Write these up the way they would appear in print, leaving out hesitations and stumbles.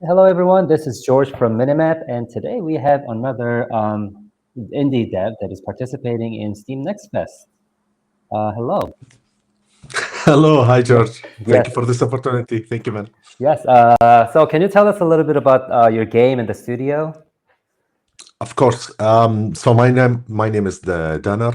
Hello, everyone. This is George from Minimap, and today we have another indie dev that is participating in Steam Next Fest. Hello. Hello, hi Yes. George. Thank Yes. you for this opportunity. Thank you, man. Yes. So, can you tell us a little bit about your game and the studio? Of course. So my name is the Danner.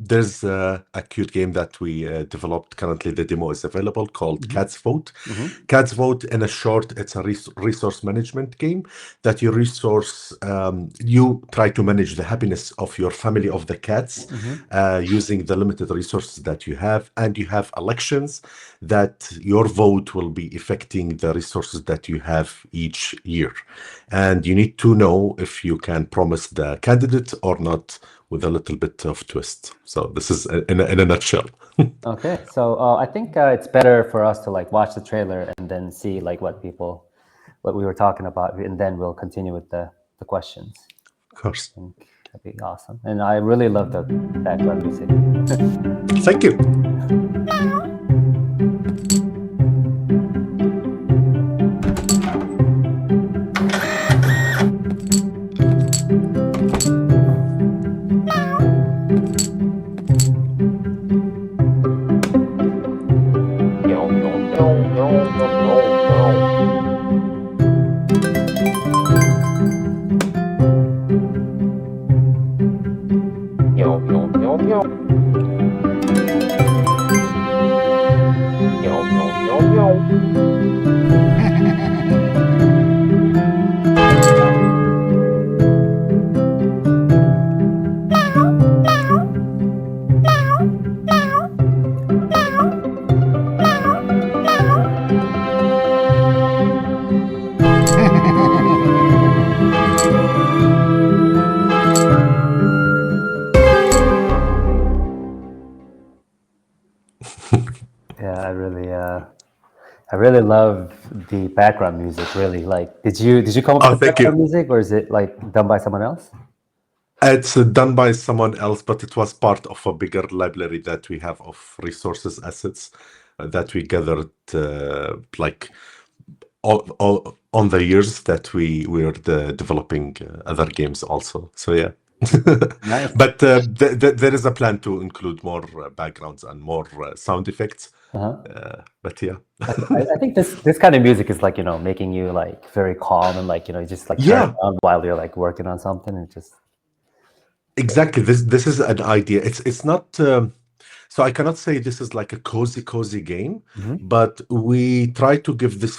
There's a cute game that we developed. Currently, the demo is available called Mhm. Cats Vote. Mhm. Cats Vote, in a short, it's a resource management game that you try to manage the happiness of your family of the cats Mhm. using the limited resources that you have, and you have elections that your vote will be affecting the resources that you have each year. And you need to know if you can promise the candidate or not with a little bit of twist. So this is in a nutshell. Okay. So, I think it's better for us to like watch the trailer and then see like what we were talking about, and then we'll continue with the questions. Of course. I think that'd be awesome. And I really love the background music. Thank you. Yeah, I really love the background music. Really, like, did you come up with Oh, the thank background you. music, or is it like done by someone else? It's done by someone else, but it was part of a bigger library that we have of resources assets that we gathered like on the years that we were developing other games also. So yeah. Nice. But there is a plan to include more backgrounds and more sound effects. Uh-huh. But yeah. I think this kind of music is like making you like very calm and like just like turn it Yeah, on while you're like working on something and just exactly. This is an idea. It's not so I cannot say this is like a cozy game, Mhm. but we try to give this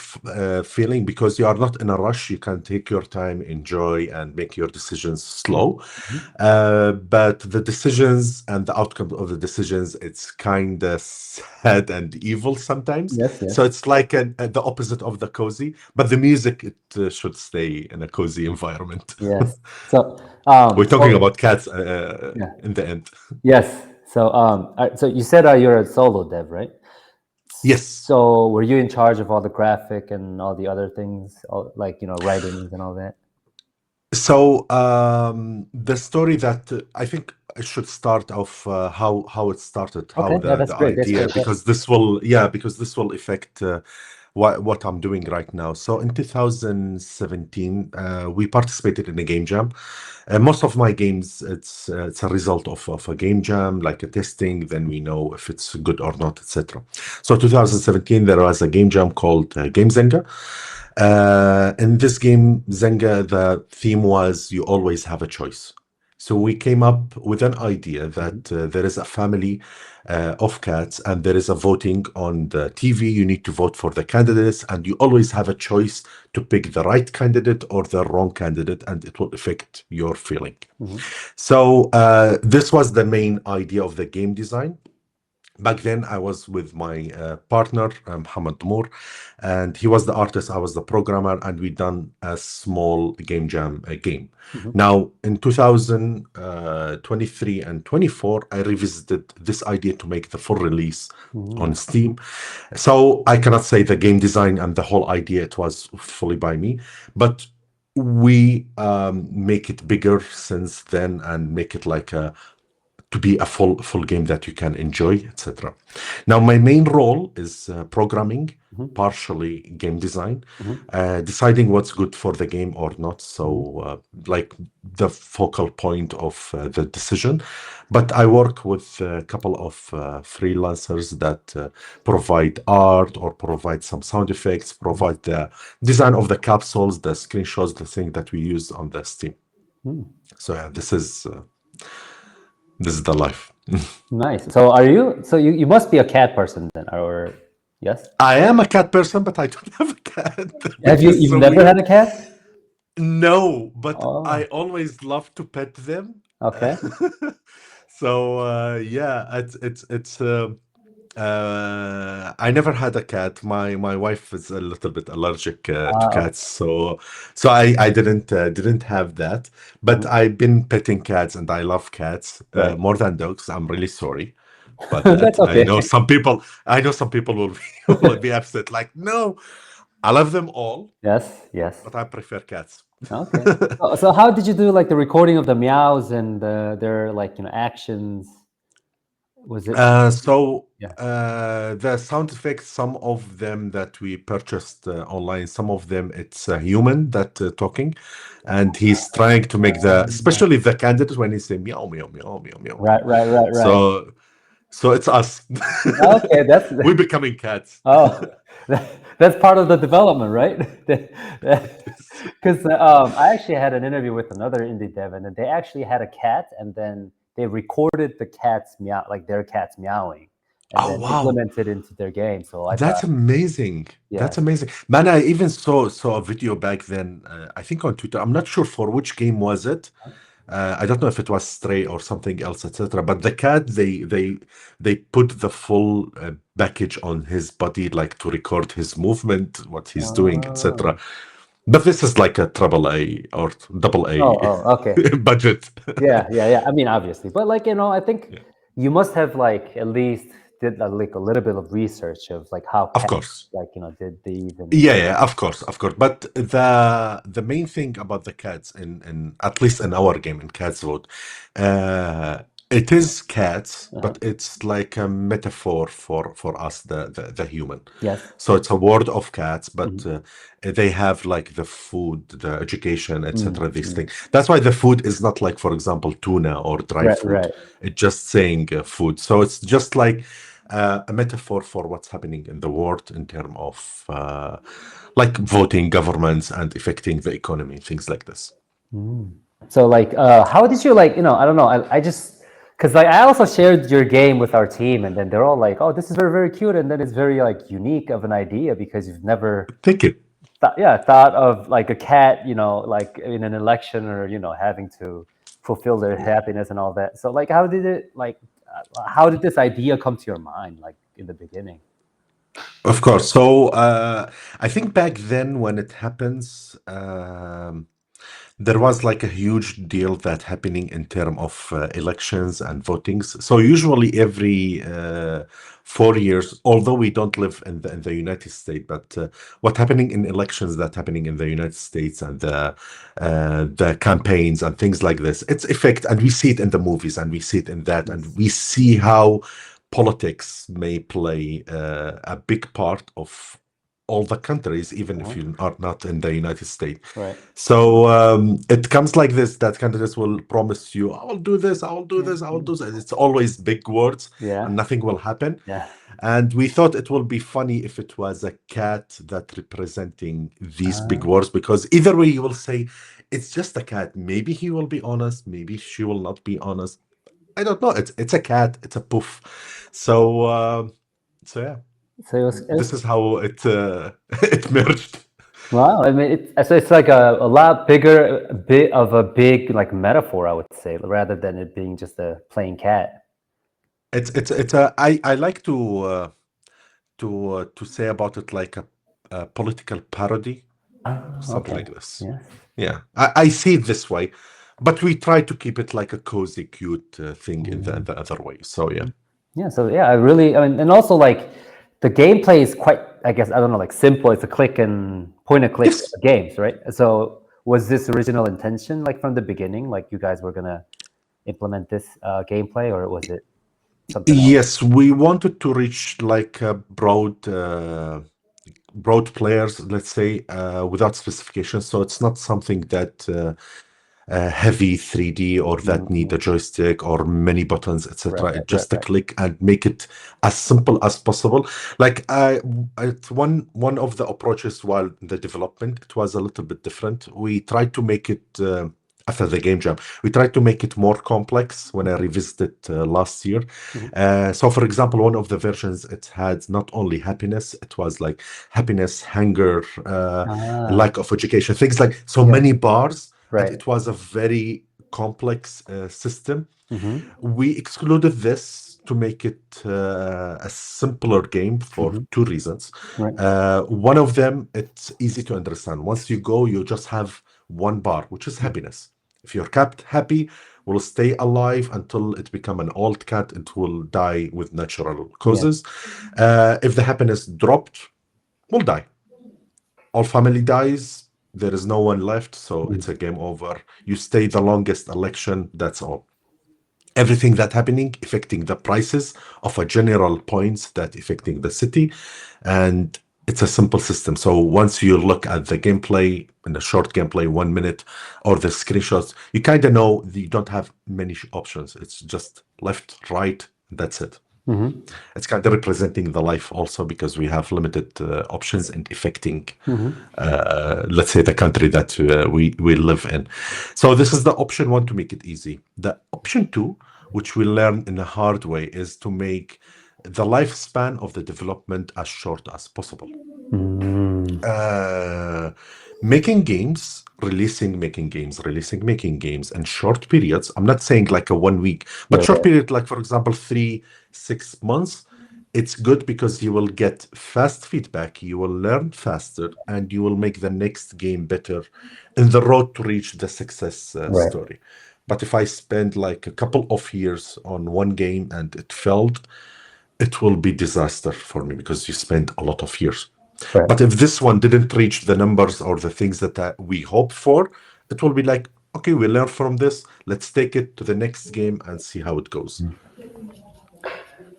feeling because you are not in a rush. You can take your time, enjoy, and make your decisions Mhm. slow. Mhm. But the decisions and the outcome of the decisions, it's kind of sad and evil sometimes. Yes, So yes, it's like the opposite of the cozy. But the music, it should stay in a cozy environment. yes. So We're talking so about cats yeah, in the end. yes. So so you said you're a solo dev, right? Yes. So were you in charge of all the graphic and all the other things, all, like writings and all that? So the story that I think I should start off how it started, how Okay, yeah, the that's great. That's idea, great. Yeah. because this will affect what I'm doing right now. So in 2017, we participated in a game jam. Most of my games, it's a result of a game jam, like a testing. Then we know if it's good or not, etc. So 2017, there was a game jam called Game Zenga. In this game, Zenga, the theme was you always have a choice. So we came up with an idea Mhm. that there is a family of cats and there is a voting on the TV. You need to vote for the candidates, and you always have a choice to pick the right candidate or the wrong candidate, and it will affect your feeling. Mhm. So this was the main idea of the game design. Back then, I was with my partner, Mohammed Moore, and he was the artist, I was the programmer, and we done a small game jam game. Mhm. Now, in 2023 and 24, I revisited this idea to make the full release Mhm. on Steam. So I cannot say the game design and the whole idea, it was fully by me, but we make it bigger since then and make it like a to be a full game that you can enjoy, etc. Now, my main role is programming, partially game design, deciding what's good for the game or not. So, like the focal point of the decision. But I work with a couple of freelancers that provide art or provide some sound effects, provide the design of the capsules, the screenshots, the thing that we use on the Steam. So yeah, this is the life. Nice. So are you? So you must be a cat person then, or yes? I am a cat person, but I don't have a cat, Have which you? is You've so never had weird. a cat? No, but I Oh, always love to pet them. okay. So yeah, I never had a cat. My wife is a little bit allergic to Okay. cats, so I didn't have that. But I've been petting cats, and I love cats Right. more than dogs. I'm really sorry about that. That's okay. I know some people will be will be upset. Like, no, I love them all, Yes. Yes. but I prefer cats. Okay. So how did you do like the recording of the meows and their like actions? Was it? So Yeah. the sound effects, some of them that we purchased online, some of them it's a human that talking, and he's trying to make especially the candidates when he say meow meow meow meow meow meow. Right. Right. Right. Right. So it's us. Okay. That's We're becoming cats. oh, that's part of the development, right? Because I actually had an interview with another indie dev, and then they actually had a cat, and then they recorded the cat's meow, like their cat's meowing, and Oh then wow. implemented into their game. So I That's thought, amazing. That's yes, amazing. Man, I even saw a video back then, I think on Twitter. I'm not sure for which game was it. I don't know if it was Stray or something else, etc. But the cat, they put the full package on his body, like to record his movement, what he's doing, etc. oh, But this is like a triple A or double A okay, budget. yeah. I mean, obviously, but like I think Yeah. you must have like at least did like a little bit of research of like how Of cats course. like did these and Yeah, of course, of course. But the main thing about the cats in at least in our game in Cats Vote, uh, it is cats, uh-huh. but it's like a metaphor for us, the human. Yes. So it's a world of cats, but Mhm. they have like the food, the education, Mm, etc. These mm. things. That's why the food is not like, for example, tuna or dry Right, food. right. It's just saying food. So it's just like a metaphor for what's happening in the world in terms of like voting, governments, and affecting the economy, things like this. So like, how did you like, I don't know, I just, because like I also shared your game with our team, and then they're all like, oh, this is very, very cute, and then it's very like unique of an idea because you've never Thank you. thought of like a cat, like in an election or having to fulfill their happiness and all that. So like, how did this idea come to your mind, like in the beginning? Of course. So I think back then when it happens, there was like a huge deal that happening in terms of elections and votings. So usually every 4 years, although we don't live in the United States, but what happening in elections that happening in the United States and the campaigns and things like this, it's effect, and we see it in the movies and we see it in that, and we see how politics may play a big part of all the countries, even if you are not in the United States. Right. So it comes like this: that countries will promise you, "I will do this, I will do this, I will do this." It's always big words, Yeah. and nothing will happen. Yeah. And we thought it will be funny if it was a cat that representing these big Uh, words, because either way you will say it's just a cat. Maybe he will be honest, maybe she will not be honest. I don't know. It's a cat. It's a poof. So so yeah, so this is how it it merged. wow. I mean, it's like a lot bigger, a bit of a big like metaphor, I would say, rather than it being just a plain cat. It's a I like to say about it like a political parody, Oh, something okay. like this. Yes. Yeah, I see it this way, but we try to keep it like a cozy, cute thing in the other way. So yeah. Yeah. So yeah, I mean, and also like the gameplay is quite, I guess, I don't know, like simple. It's a click and point and click Yes. games, right? So was this original intention like from the beginning, like you guys were gonna implement this gameplay, or was it something else? Yes, we wanted to reach like a broad players, let's say, without specifications. So it's not something that heavy 3D or that need Mm-hmm. a joystick or many buttons, Right, etc. right, It's right, just a right. click and make it as simple as possible. Like it's one of the approaches while the development, it was a little bit different. We tried to make it. After the game jam, we tried to make it more complex when I revisited last year. Mm-hmm. So, for example, one of the versions, it had not only happiness, it was like happiness, hunger, Ah, lack of education, things like so yeah, many bars, and right. it was a very complex system. Mm-hmm. We excluded this to make it a simpler game for Mm-hmm. two reasons. Right. One of them, it's easy to understand. Once you go, you just have one bar, which is Mm-hmm. happiness. If you're kept happy, will stay alive until it become an old cat. It will die with natural Yeah. causes. If the happiness dropped, will die. All family dies. There is no one left, so Mm-hmm. it's a game over. You stay the longest election. That's all. Everything that happening affecting the prices of a general points that affecting the city, and it's a simple system. So once you look at the gameplay in the short gameplay 1 minute or the screenshots, you kind of know that you don't have many options. It's just left, right, that's it. Mm-hmm. It's kind of representing the life also because we have limited options and affecting, Mm-hmm. let's say, the country that we live in. So this is the option one to make it easy. The option two, which we learn in a hard way, is to make the lifespan of the development as short as possible. Mm-hmm. uh, Making games, releasing, making games in short periods. I'm not saying like a 1 week, but Right, short right. period, like for example, 3, 6 months. It's good because you will get fast feedback, you will learn faster, and you will make the next game better in the road to reach the success Right. story. But if I spend like a couple of years on one game and it failed, it will be disaster for me because you spend a lot of years. Right. But if this one didn't reach the numbers or the things that we hope for, it will be like, okay, we learn from this. Let's take it to the next game and see how it goes.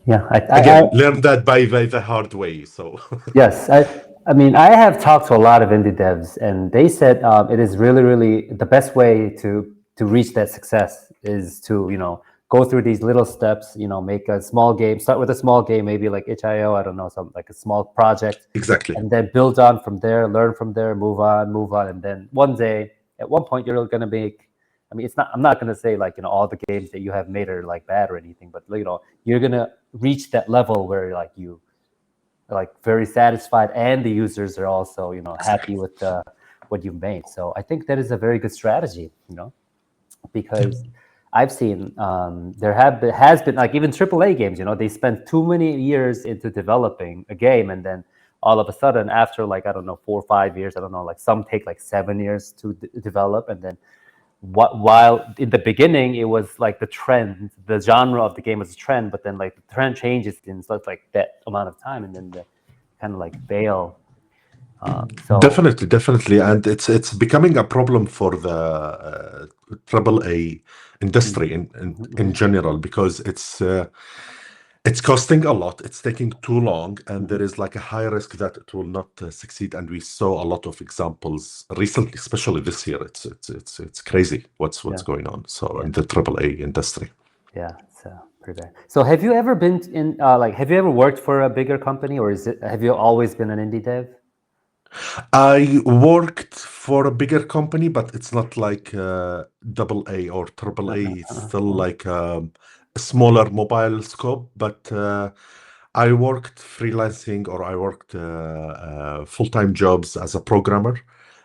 Yeah. Again, learn that by the hard way. So, Yes, I mean, I have talked to a lot of indie devs, and they said it is really, really the best way to reach that success is to go through these little steps. Make a small game, start with a small game, maybe like itch.io, I don't know, something like a small project, exactly. and then build on from there, learn from there, move on, and then one day, at one point, you're going to make. I mean, it's not. I'm not going to say like all the games that you have made are like bad or anything, but you're going to reach that level where like you like very satisfied and the users are also happy Exactly. with what you've made. So I think that is a very good strategy, Yeah. because I've seen has been like even AAA games, they spend too many years into developing a game, and then all of a sudden after like I don't know 4 or 5 years, I don't know, like some take like 7 years to develop, and then while in the beginning it was like the trend, the genre of the game was a trend, but then like the trend changes in such like that amount of time, and then the kind of like fail. So Definitely, definitely, and it's becoming a problem for the triple A mhm, industry in mhm, general because it's costing a lot. It's taking too long, and mhm. there is like a high risk that it will not succeed. And we saw a lot of examples recently, especially this year. It's crazy what's Yeah, going on. So yeah, in the triple A industry, yeah. It's pretty bad. So have you ever been in like have you ever worked for a bigger company, or have you always been an indie dev? I worked for a bigger company, but it's not like double A or triple A. It's still Uh-huh. like a smaller mobile scope, but. I worked freelancing or I worked full-time jobs as a programmer.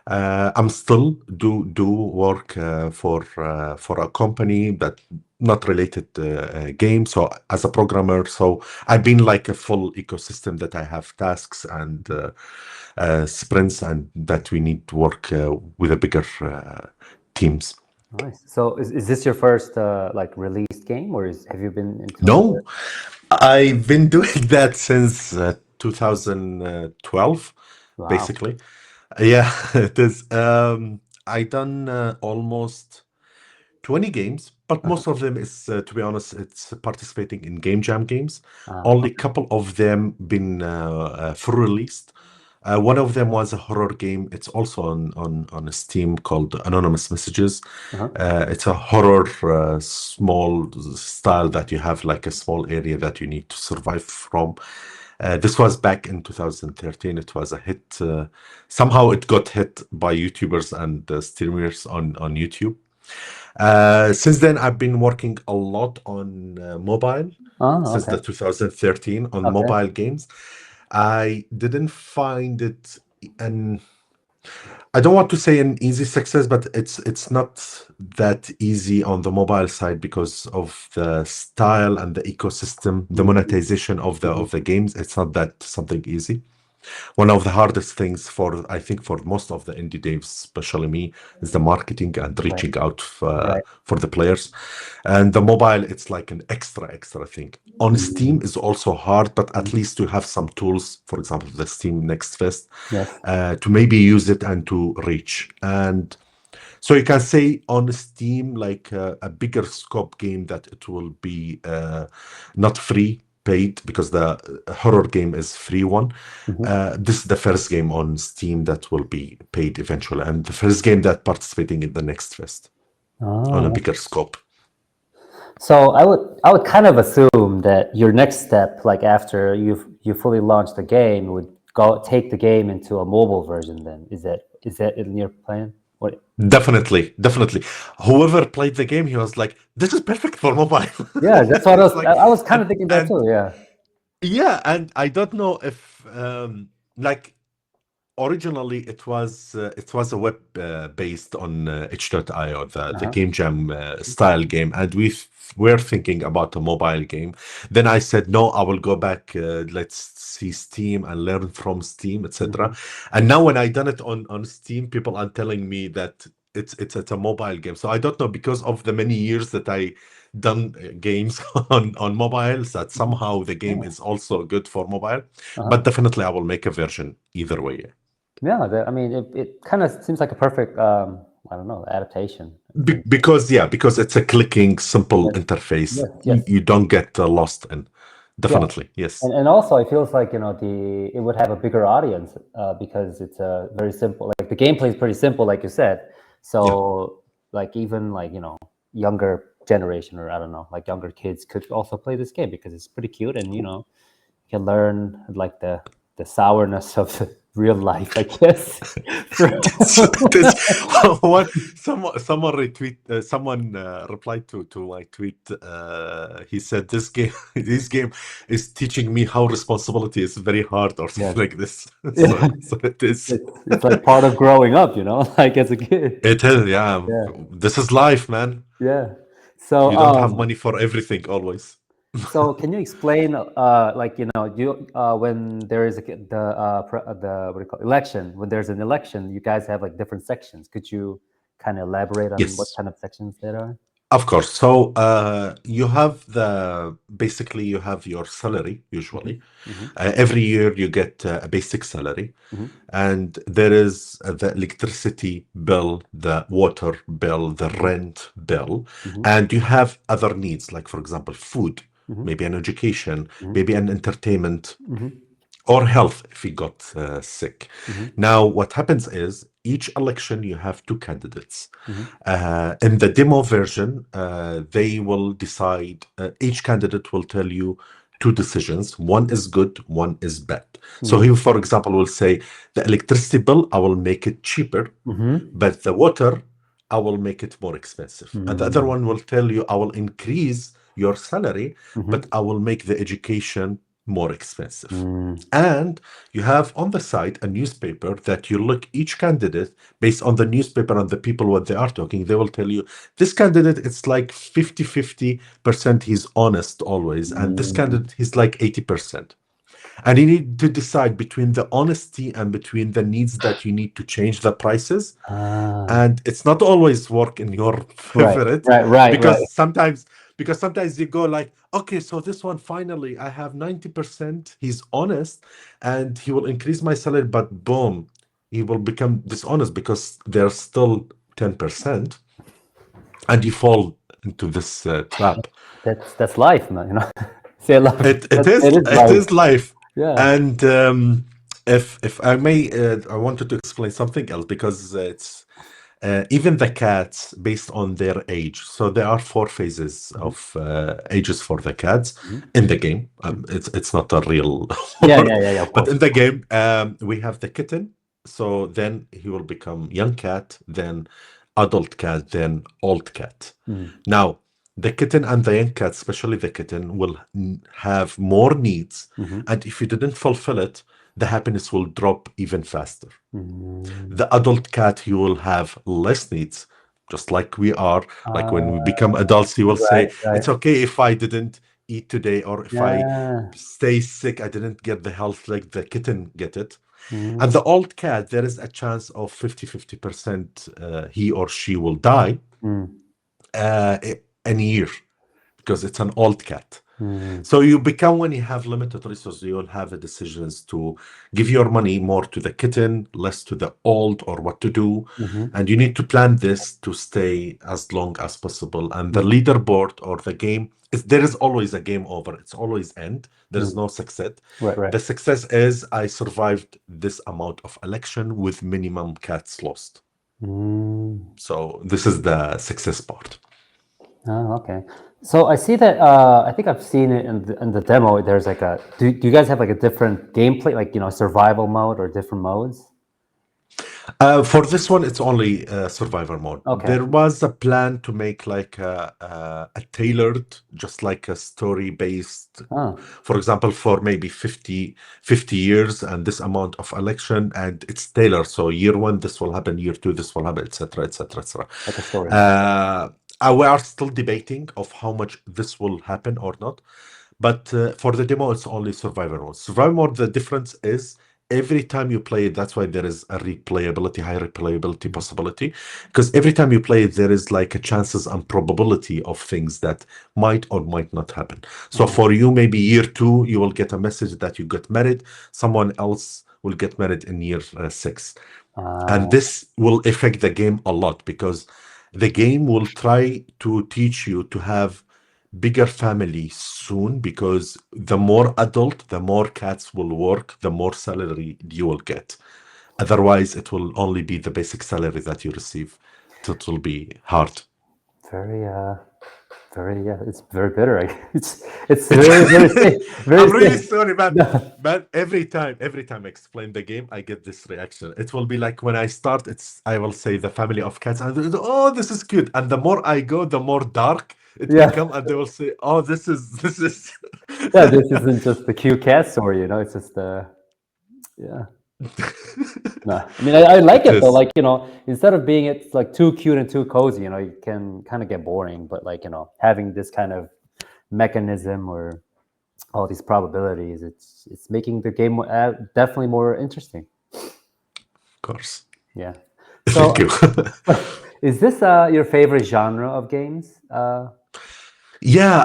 I'm still do work for a company that not related game. So as a programmer, so I've been like a full ecosystem that I have tasks and sprints and that we need to work with a bigger teams. Nice. So is this your first like released game, or have you been into other? No, I've been doing that since 2012, Wow. basically. Yeah, it is. I done almost 20 games, but most of them is, to be honest, it's participating in game jam games. Only a Okay. couple of them been full released. One of them was a horror game. It's also on Steam called Anonymous Messages. Uh-huh. It's a horror small style that you have like a small area that you need to survive from. This was back in 2013. It was a hit. Somehow it got hit by YouTubers and streamers on YouTube. Since then, I've been working a lot on mobile Oh, since okay. the 2013 on Okay. mobile games. I didn't find it an I don't want to say an easy success, but it's not that easy on the mobile side because of the style and the ecosystem, the Mm-hmm. monetization of the Mm-hmm. of the games. It's not that something easy. One of the hardest things for I think for most of the indie devs, especially me, is the marketing and Right. reaching out Right. for the players. And the mobile, it's like an extra thing. On Mm-hmm. Steam is also hard, but at least you have some tools, for example, the Steam Next Fest, Yes. to maybe use it and to reach. And so you can say on Steam, like a bigger scope game that it will be not free, paid, because the horror game is free one. Mm-hmm. This is the first game on Steam that will be paid eventually, and the first game that participating in the Next Fest on a Oh, bigger scope. so I would kind of assume that your next step, like after you fully launched the game, would go take the game into a mobile version. Then is that in your plan? What? Definitely. Whoever played the game, he was like, "This is perfect for mobile." Yeah, that's what I was. It's like, I was kind of and thinking that and too. Yeah. yeah, and I don't know if like originally it was a web based on itch.io, the Uh-huh. game jam style game, and were thinking about a mobile game. Then I said no, I will go back, let's see Steam and learn from Steam, etc. Mhm. And now when I done it on Steam, people are telling me that it's a mobile game. So I don't know, because of the many years that I done games on mobiles, that Mhm. somehow the game Yeah. is also good for mobile. Uh-huh. But definitely I will make a version either way. Yeah. I mean, it kind of seems like a perfect, I don't know, adaptation. Because it's a clicking, simple Yes. interface. Yes. Yes. You don't get lost in. Yeah. Definitely, yes. And also it feels like it would have a bigger audience because it's a very simple, like the gameplay is pretty simple, like you said. Yeah. So like even like younger generation, or I don't know, like younger kids could also play this game because it's pretty cute, and you can learn like the sourness of real life, I guess. This one someone retweet someone replied to my tweet. He said this game this game is teaching me how responsibility is very hard, or Yes. something like this. Yeah. So it is. It's like part of growing up, like as a kid. It is, yeah. Yeah. This is life, man. Yeah. So You don't have money for everything always. So can you explain, like you when there is the what do you call election? When there's an election, you guys have like different sections. Could you kind of elaborate on what Yes. kind of sections there are? Of course. So you have basically you have your salary Hmm. usually. Hmm. Every year you get a basic salary, Hmm. and there is the electricity bill, the water bill, the Hmm. rent bill, Hmm. and you have other needs, like for example, food, Hmm. maybe an education, Hmm. maybe an entertainment, Hmm. or health if he got sick. Hmm. Now, what happens is each election you have two candidates. Hmm. In the demo version, they will decide, each candidate will tell you two decisions. One is good, one is bad. So Hmm. he, for example, will say, the electricity bill, I will make it cheaper, Hmm. but the water, I will make it more expensive. And the other Hmm. one will tell you, I will increase your salary, but I will make the education more expensive. Hmm. And you have on the side a newspaper that you look each candidate based on the newspaper and the people what they are talking. They will tell you this candidate, it's like 50-50% he's honest always, and this Hmm. candidate he's like 80%. And you need to decide between the honesty and between the needs that you need to change the prices. Ah, And it's not always work in your right, favorite, right, right, right. because sometimes you go like, okay, so this one finally I have 90%, he's honest, and he will increase my salary, but boom, he will become dishonest because there's still 10%. and you fall into this trap. That's life, man. You know, say life. It It is is it life. is life. Yeah. And if I may, I wanted to explain something else because it's even the cats based on their age. So there are four phases Mhm, of ages for the cats mhm, in the game. mhm. It's not a real Yeah, word, yeah, yeah, yeah. Of but course. in the game we have the kitten. So then he will become young cat, then adult cat, then old cat. Mm, Now the kitten and the young cat, especially the kitten, will have more needs, mhm, and if you didn't fulfill it, the happiness will drop even faster. mm. The adult cat, you will have less needs, just like we are. Like when Uh, we become adults, you will right, say, right. it's okay if I didn't eat today, or if I Yeah. stay sick, I didn't get the health like the kitten get it. And Mm, the old cat, there is a chance of 50% he or she will die mm, uh, in a year because it's an old cat. mm, So you become, when you have limited resources, you'll have the decisions to give your money more to the kitten, less to the old, or what to do. mhm, And you need to plan this to stay as long as possible. And the mm. leaderboard or the game is, there is always a game over. It's always end. There is Mm. no success. Right, right. The success is I survived this amount of election with minimum cats lost. Mm. So this is the success part. Oh, okay. So I see that. I think I've seen it in the demo. There's like a. Do you guys have like a different gameplay, like survival mode or different modes? For this one, it's only survivor mode. Okay. There was a plan to make like a tailored, just like a story based, Oh, for example, for maybe 50 years and this amount of election, and it's tailored. So year one, this will happen, year two, this will happen, etc., etc., etc. like a story. Uh, we are still debating of how much this will happen or not. But for the demo, it's only survivor mode. Survivor mode, the difference is every time you play it, that's why there is a replayability, high replayability Mhm. possibility. Because every time you play it, there is like a chances and probability of things that might or might not happen. So Oh, for you, maybe year two, you will get a message that you got married. Someone else will get married in year six. And uh, this will affect the game a lot because the game will try to teach you to have bigger family soon, because the more adult, the more cats will work, the more salary you will get. Otherwise, it will only be the basic salary that you receive. So it will be hard. very very, yeah. It's very bitter. It's very very sick. Very I'm really sick. sorry, man. No. Man, every time I explain the game, I get this reaction. It will be like when I start, I will say the family of cats, and oh, this is cute. And the more I go, the more dark it Yeah, become, and they will say, oh, this is. yeah. This isn't just the cute cat story. It's just yeah. No, I mean I like It it though. is. Like instead of being it's like too cute and too cozy, you can kind of get boring. But like having this kind of mechanism or all these probabilities, it's making the game definitely more interesting. Of course. Yeah. Thank So, you. is this your favorite genre of games? Yeah,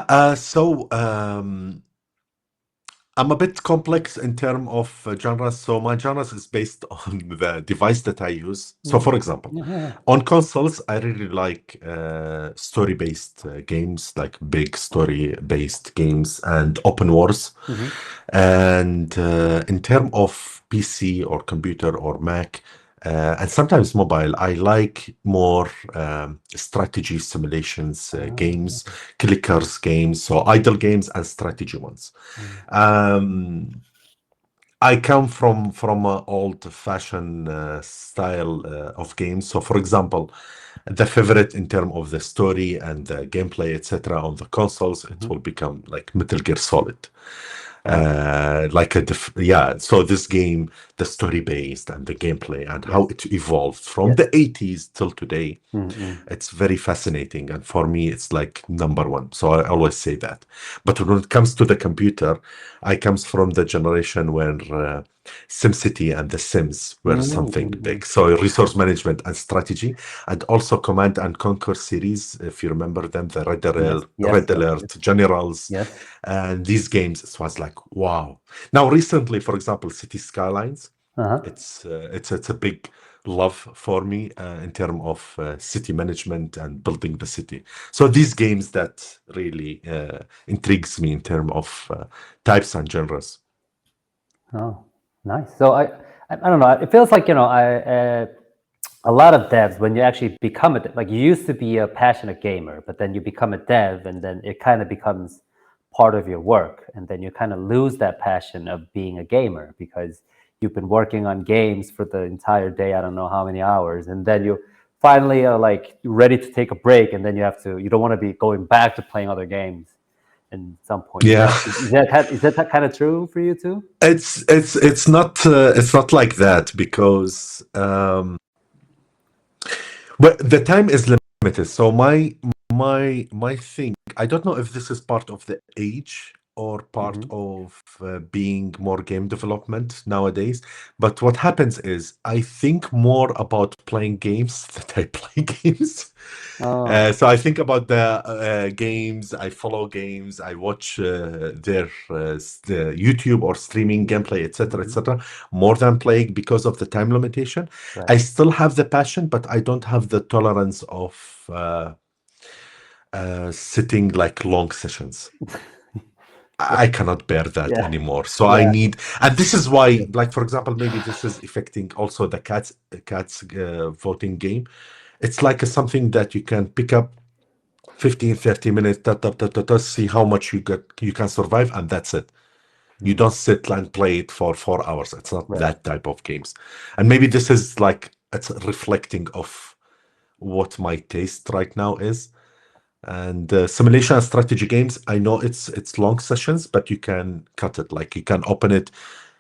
I'm a bit complex in terms of genres. So my genres is based on the device that I use. So Mm, for example, yeah, yeah, on consoles, I really like story-based games, like big story-based games and open worlds. yeah. Hmm. And in terms of PC or computer or Mac, and sometimes mobile, I like more strategy simulations games, clickers games, so idle games and strategy ones. Mm, Um, I come from an old-fashioned style of games. So, for example, the favorite in terms of the story and the gameplay, etc., on the consoles, it mhm. will become like Metal Gear Solid. Oh, Like yeah. So this game, the story based and the gameplay and how yes, it evolved from yes. the 80s till today, Mm-mm. it's very fascinating. And for me, it's like number one. So I always say that. But when it comes to the computer, I comes from the generation where SimCity and The Sims were something Mm-mm. big. So resource management and strategy, and also Command and Conquer series, if you remember them, the Yes, yes, Red yes, Alert, yes, Generals, yes. and these games, it was like, wow. Now, recently, for example, City Skylines, Uh-huh. it's a big love for me in terms of city management and building the city. So these games that really intrigues me in terms of types and genres. Oh, nice. So I don't know. It feels like a lot of devs when you actually become like you used to be a passionate gamer, but then you become a dev, and then it kind of becomes part of your work, and then you kind of lose that passion of being a gamer because you've been working on games for the entire day. I don't know how many hours, and then you finally are like ready to take a break, and then you don't want to be going back to playing other games. And some point, Yeah. is that kind of true for you too? It's not like that because but the time is limited. So my thing, I don't know if this is part of the age or part Hmm. of being more game development nowadays. But what happens is I think more about playing games that I play games. Oh. So I think about the games, I follow games, I watch the YouTube or streaming gameplay, etc., Hmm. etc., more than playing because of the time limitation. I Right. still have the passion, but I don't have the tolerance of sitting like long sessions. Yeah. I cannot bear that Yeah. anymore. So I Yeah. need, and this is why, like for example, maybe this is affecting also the cats voting game. It's like something that you can pick up 15, 30 minutes, see how much you can survive, and that's it. You Mm. don't sit and play it for 4 hours. It's not Right. that type of games. And maybe this is like it's reflecting of what my taste right now is. And simulation and strategy games, I know it's long sessions, but you can cut it. Like you can open it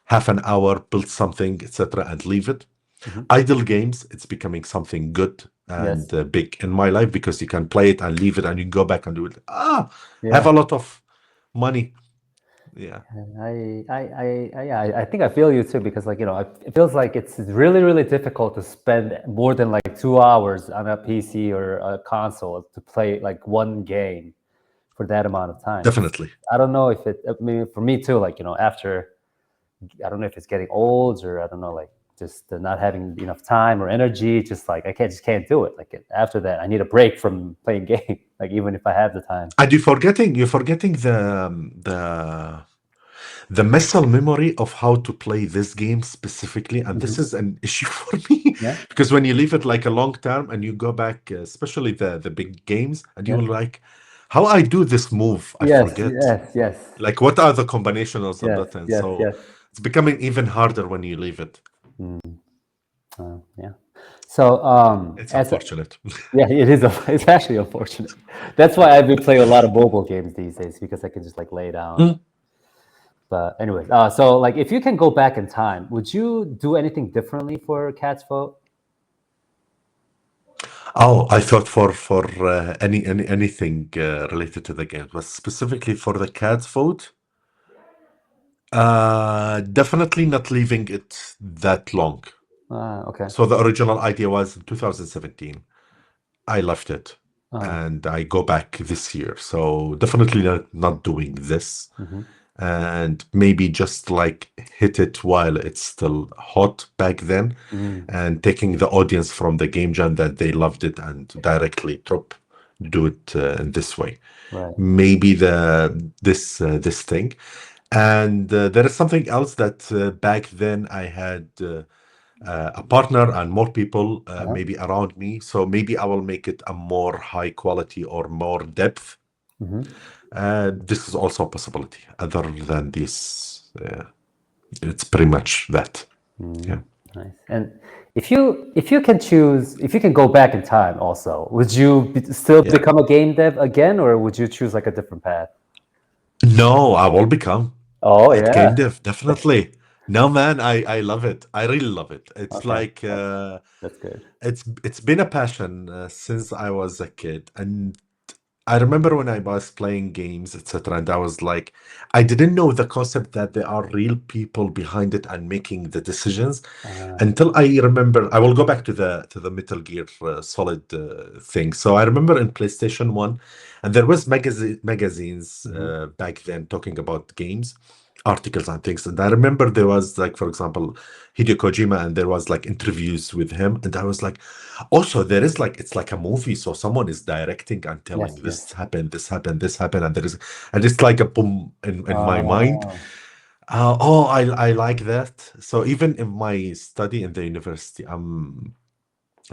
half an hour, build something, etc., and leave it. Hmm. Idle games, it's becoming something good Yes. and big in my life because you can play it and leave it and you go back and do it. Have Yeah. a lot of money. Yeah, Yeah, I think I feel you too because it feels like it's really really difficult to spend more than like 2 hours on a PC or a console to play like one game for that amount of time. definitely. I don't know if it. I mean, for me too. Like after I don't know if it's getting old or I don't know, like just not having enough time or energy. Just like I can't do it. Like after that, I need a break from playing game. Like even if I have the time. And you're forgetting the muscle memory of how to play this game specifically, and this Hmm. is an issue for me Yeah. because when you leave it like a long term and you go back, especially the big games, and Yeah. you're like, how I do this move, I Yes. forget. Yes. Yes. Like, what are the combinations and Yes. that? And Yes. so Yes. it's becoming even harder when you leave it. Mm, yeah. So It's as a, unfortunate. yeah, it is. It's actually unfortunate. That's why I've been playing a lot of mobile games these days because I can just like lay down. Mm. But anyways, so like if you can go back in time, would you do anything differently for Cat's Vote? Oh, I thought for anything related to the game, but specifically for the cat's vote, definitely not leaving it that long. Okay. So the original idea was in 2017. I left it, Uh, and I go back this year. So definitely not doing this, hmm. and maybe just like hit it while it's still hot back then, Mm, and taking the audience from the game jam that they loved it and directly do it in this way. right. Maybe this thing, and there is something else that back then I had a partner and more people Uh-huh. maybe around me, so maybe I will make it a more high quality or more depth. Hmm. This is also a possibility. Other than this, it's pretty much that. Yeah. Mm, nice. And if you can choose, if you can go back in time, also, would you still Yeah. become a game dev again, or would you choose like a different path? No, I will become Oh at yeah. game dev, definitely. No, man, I love it. I really love it. It's Okay. like That's good. it's been a passion since I was a kid, and I remember when I was playing games, etc., and I was like, I didn't know the concept that there are real people behind it and making the decisions Uh, until I remember. I will go back to the Metal Gear Solid thing. So I remember in PlayStation 1, and there was magazines mhm. back then talking about games, articles and things. And I remember there was like, for example, Hideo Kojima, and there was like interviews with him, and I was like, also there is like it's like a movie, so someone is directing and telling Yes, this yes. happened, this happened, this happened, and there is, and it's like a boom in my mind. Oh, Oh, I like that. So even in my study in the university, I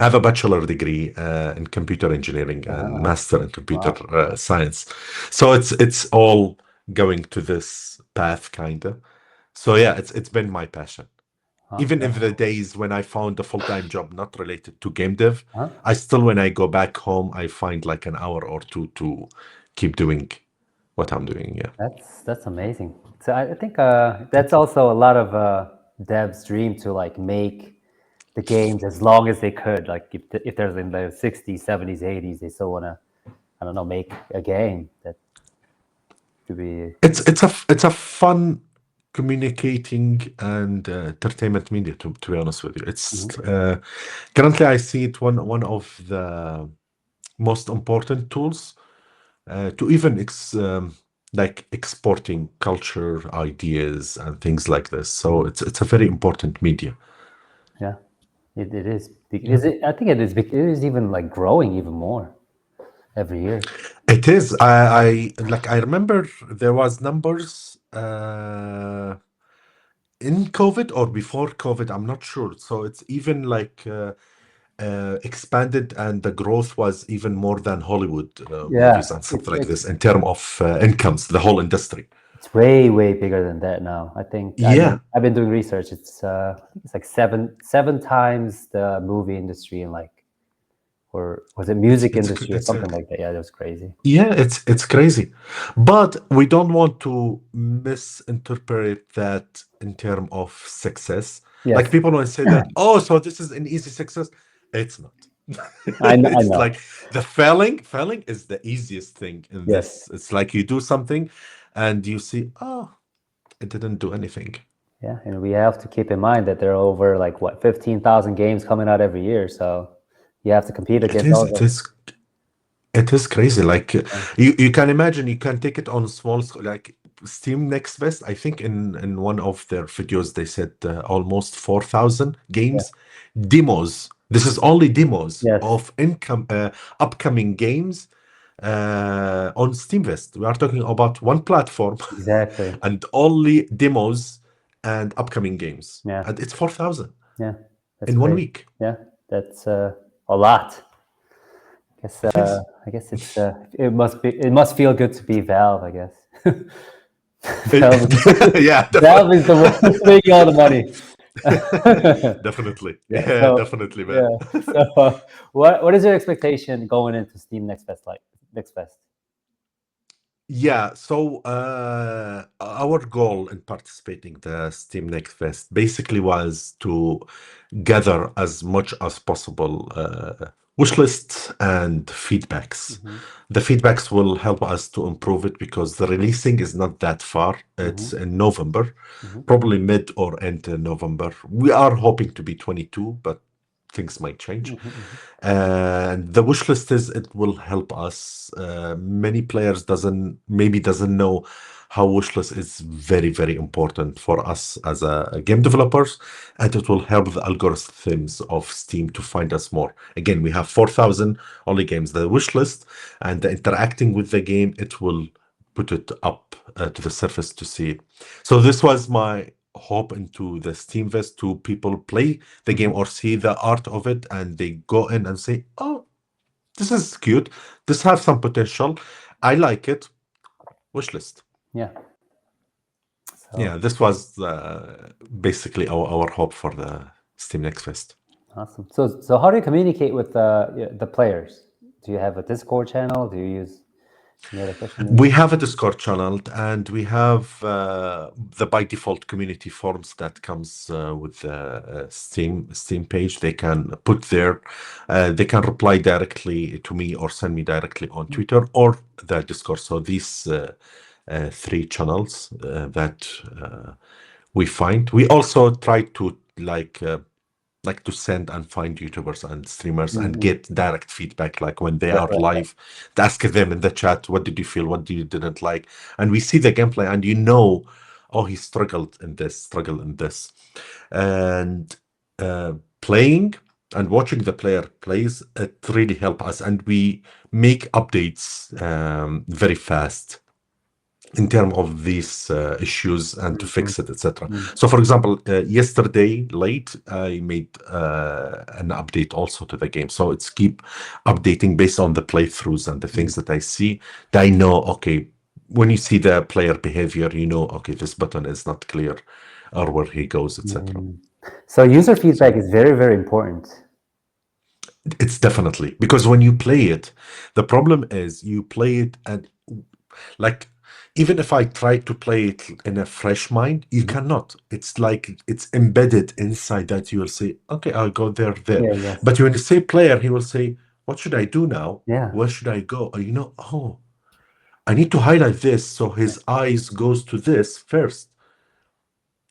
have a bachelor degree in computer engineering and uh-huh. master in computer Wow. science. So it's all going to this path, kind of. So yeah, it's been my passion. Even in the days when I found a full-time job not related to game dev, Huh? I still, when I go back home, I find like an hour or two to keep doing what I'm doing. Yeah. That's amazing. So I think that's also a lot of devs' dream to like make the games as long as they could. Like if there's in the 60s, 70s, 80s, they still want to, I don't know, make a game that could be. It's a fun communicating and entertainment media, to be honest with you. It's Mhm. currently I see it one of the most important tools to even like exporting culture, ideas, and things like this. So Mhm. it's a very important media. Yeah, it is. Yeah. Is it? I think it is. It is even like growing even more every year. It is. I remember there was numbers in COVID or before COVID. I'm not sure. So it's even like expanded, and the growth was even more than Hollywood Yeah, movies and stuff like this in terms of incomes, the whole industry. it's way bigger than that now. I think Yeah, I've been doing research. It's I think it's like seven times the movie industry and like, or was it it's music it's industry or it's something like that? Yeah, that was crazy. yeah, it's crazy, but we don't want to misinterpret that in terms of success. Like Yes, people want to say that, oh, so this is an easy success. It's not. I It's know. like the failing is the easiest thing in Yes, this. It's like you do something and you see, oh, it didn't do anything. yeah, and we have to keep in mind that there are over like what 15,000 games coming out every year, so you have to compete It against is, all it those. is, it is crazy. Like you can imagine, you can take it on small scale, like Steam Next Fest. I think in one of their videos they said almost 4,000 Yeah. games demos. This is only demos Yes, of income upcoming games on Steam Fest. We are talking about one platform exactly. and only demos and upcoming games, Yeah, and it's 4,000 yeah, that's in one crazy. week. Yeah, that's a lot. Guess It is. I guess it must feel good to be Valve, I guess. Valve, Yeah, Valve is the one who's making all the money. definitely. Yeah. Yeah, So definitely, man. yeah. So what is your expectation going into Steam Next Fest like Next Fest? Yeah, so our goal in participating the Steam Next Fest basically was to gather as much as possible wish lists and feedbacks. Hmm. The feedbacks will help us to improve it because the releasing is not that far. Hmm. It's in November, Hmm. probably mid or end November. We are hoping to be 22, but things might change. Hmm. And the wish list is it will help us. Many players doesn't know how wish list is very important for us as a game developers, and it will help the algorithms of Steam to find us more. Again, we have 4,000 only games. The wish list and the interacting with the game, it will put it up to the surface to see it. So this was my hope into the Steam Fest, to people play the game Hmm. or see the art of it, and they go in and say, oh, this is cute, this has some potential, I like it, wish list. Yeah. So Yeah, this was basically our hope for the Steam Next Fest. awesome. So how do you communicate with the players? Do you have a Discord channel? Do you use any other social media? We have a Discord channel, and we have the by default community forums that comes with the Steam page. They can put there, they can reply directly to me or send me directly on Twitter or the Discord. So these three channels that we find. We also try to like to send and find YouTubers and streamers and Mhm. get direct feedback, like when they Right, are right. live, to ask them in the chat, what did you feel, what did you didn't like, and we see the gameplay, and you know oh, he struggled in this, and playing and watching the player plays, it really help us, and we make updates very fast in terms of these issues and to fix it, etc. So, for example, yesterday late, I made an update also to the game. So it's keep updating based on the playthroughs and the things that I see. That I know, okay, when you see the player behavior, you know, okay, this button is not clear, or where he goes, etc. So user feedback is very, very important. It's definitely, because when you play it, the problem is you play it and like, even if I try to play it in a fresh mind, you cannot. It's like it's embedded inside that you will say, okay, I'll go there. Yeah, yes. But when you say player, he will say, what should I do now? Yeah. Where should I go? Or, oh, I need to highlight this. So his eyes goes to this first,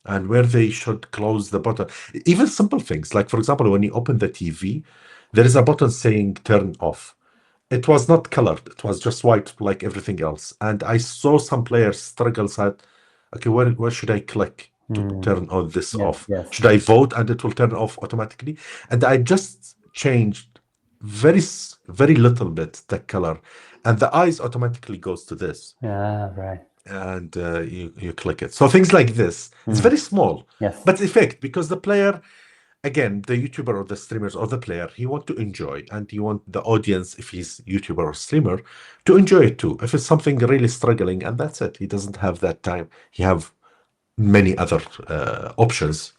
and where they should close the button. Even simple things, like for example, when you open the TV, there is a button saying turn off. It was not colored. It was just white like everything else. And I saw some players struggle at, okay, where should I click to turn all this Yes, off? yes. Should I vote and it will turn off automatically? And I just changed very little bit the color, and the eyes automatically goes to this, Yeah, right. and you click it. So things like this, it's very small, Yes. but effect, because the player, again, the YouTuber or the streamers or the player, he want to enjoy, and you want the audience, if he's YouTuber or streamer, to enjoy it too. If it's something really struggling, and that's it, he doesn't have that time. He have many other options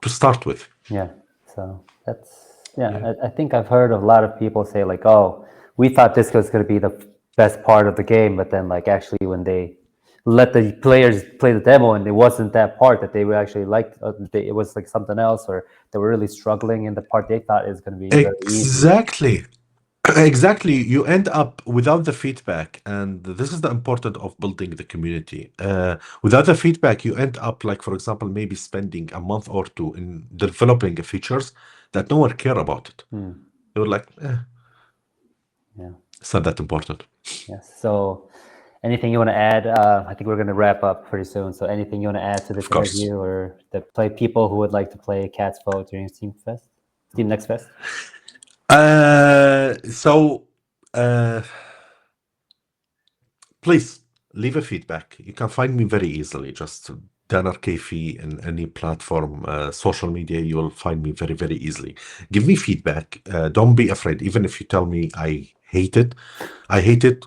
to start with. Yeah. So I think I've heard of a lot of people say like, oh, we thought this was going to be the best part of the game, but then like actually when they let the players play the demo and it wasn't that part that they were actually liked, it was like something else, or they were really struggling in the part they thought is going to be very easy. Exactly. Exactly. You end up without the feedback, and this is the important of building the community. Without the feedback, you end up, like, for example, maybe spending a month or two in developing features that no one care about it. They were like, Yeah. it's not that important. Yes. So anything you want to add? I think we're going to wrap up pretty soon. So anything you want to add to this Of course. interview, or the play people who would like to play Cat's Vote during Steam Next Fest? So, please leave a feedback. You can find me very easily. Just Danar Kefi in any platform, social media, you will find me very, very easily. Give me feedback. Don't be afraid. Even if you tell me I hate it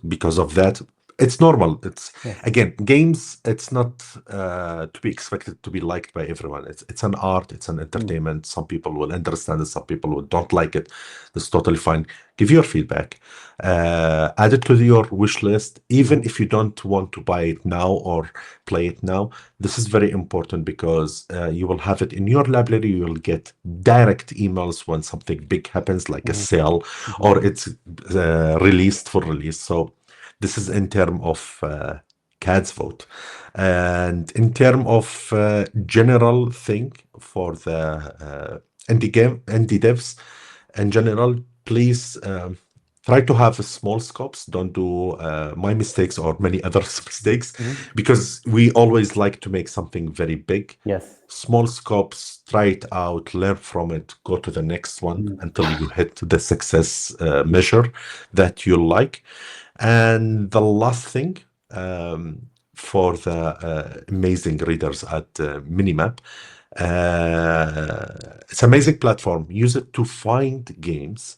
because of that. It's normal. It's again, games. It's not to be expected to be liked by everyone. It's an art. It's an entertainment. Some people will understand it. Some people will don't like it. That's totally fine. Give your feedback. Add it to your wish list, even if you don't want to buy it now or play it now. This is very important, because you will have it in your library. You will get direct emails when something big happens, like a sale, or it's released for release. So this is in term of Cat's Vote. And in term of general thing for the indie devs in general, please try to have small scopes. Don't do my mistakes or many others' mistakes, because we always like to make something very big. Yes. Small scopes, try it out, learn from it, go to the next one until you hit the success measure that you like. And the last thing, for the amazing readers at Minimap, it's an amazing platform. Use it to find games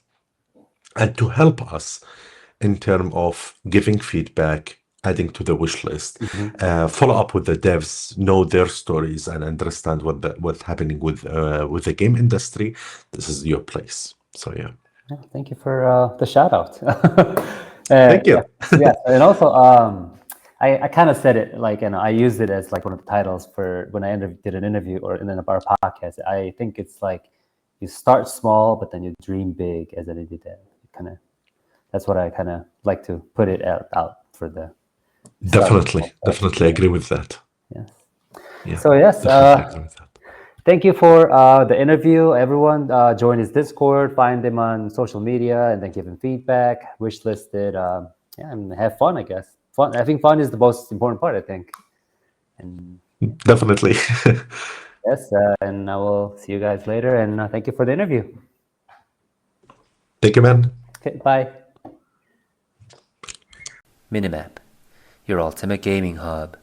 and to help us in terms of giving feedback, adding to the wish list, follow up with the devs, know their stories, and understand what's happening with the game industry. This is your place. So yeah. Thank you for the shout out. Thank you. Yeah, and also I kind of said it like, and I used it as like one of the titles for when I did an interview or in our podcast. I think it's like you start small, but then you dream big as an indie dev. That's what I kind of like to put it out for the. Definitely agree with that. Yes. Yeah. So yes. Definitely agree with that. Thank you for the interview. Everyone, join his Discord, find him on social media, and then give him feedback, wish listed, and have fun, I guess. Fun. I think fun is the most important part, I think. And Definitely. Yes, and I will see you guys later. And thank you for the interview. Thank you, man. Okay, bye. Minimap, your ultimate gaming hub.